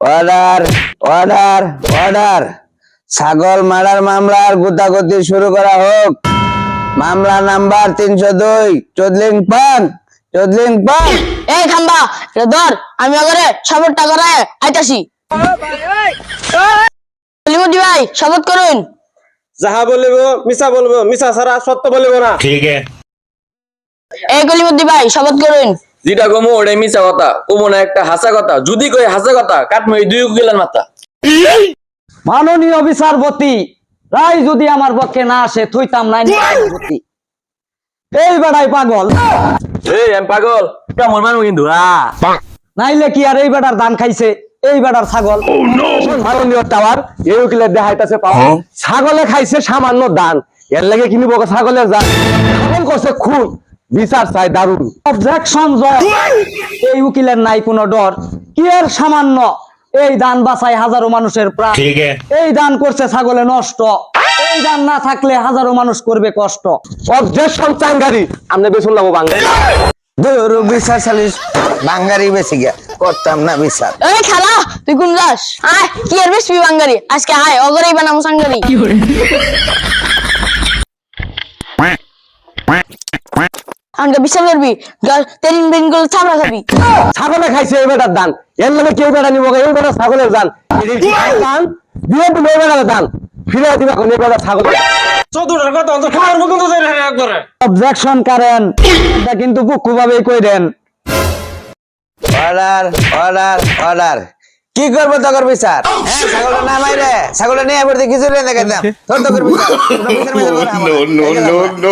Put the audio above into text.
Order order order ছাগল মারার মামলার গুতাগুতি শুরু করা হোক। মামলা নাম্বার 302 চোদলিং পান। এই খাম্বা এটা ধর, আমি আগরে শপথটা করে আইতাছি। কলিমুদ্দি ভাই শপথ করুন। যাহা বলিব মিছা বলবো, মিছা ছাড়া সত্য বলিব না। ठीक है। এই কলিমুদ্দি ভাই শপথ করুন। যেটা কমো ওটাই মিছা কথা, কমো না একটা হাসা কথা। যদি কই হাসা কথা কাটমো এই দুই গেলেন মাথা। মাননীয় বিচারপতি, রায় যদি আমার পক্ষে না আসে থইতাম নাই বিচারপতি। এই বেড়াই পাগল, এই আমি পাগল কেমন মানুষ কিন্তু নাইলে কি আর এই বেড়ার দান খাইছে, এই বেড়ার ছাগল। মাননীয় টাওয়ার এই উকিলের দেখাইতেছে পাওয়া ছাগলে খাইছে সামান্য দান, এর লাগে কিনিব ছাগলের দান। ছাগল করছে খুন, বিচার চাই দারুণ। অবজেকশন জজ, এই উকিলের নাই কোনো ডর। কি এর সামান্য, এই দান বাঁচায় হাজারো মানুষের প্রাণ। ठीक है। এই দান করছে ছাগলে নষ্ট, এই দান না থাকলে হাজারো মানুষ করবে কষ্ট। অবজেকশন চাঙ্গারি, আমরা বেশুন লাভ বাংলা। দূর বিচার সালিশ বাঙ্গারি বেশি গিয়া করতাম না বিচার। এই খালা তুই কোন যাস? আয় কি আর বেশি বাঙ্গারি আজকে, আয় অগরেই বানামু সাঙ্গারি। আমাকে বিচার করবি, তেরিন বেরিন করে চামড়া খাবি। ছাগলে খাইছে এই বেটার দান, এর লাগে কেউ বেটা নিব, এই বেটা ছাগলের দান। দান দিয়ে দিল এই বেটার দান, ফিরে দিবা কোন এই বেটা ছাগল। চতুর্থ কথা অন্তর খাওয়ার মুখ তো একবারে। অবজেকশন করেন, এটা কিন্তু পক্ষভাবেই কইরেন। অর্ডার অর্ডার অর্ডার কি করবো তকর বিচার? ছাগলটা না মাইরে ছাগলটা নিয়ে পড়তে কিছু রে দেখাইতাম তোর তকর বিচার। No, no, no, no.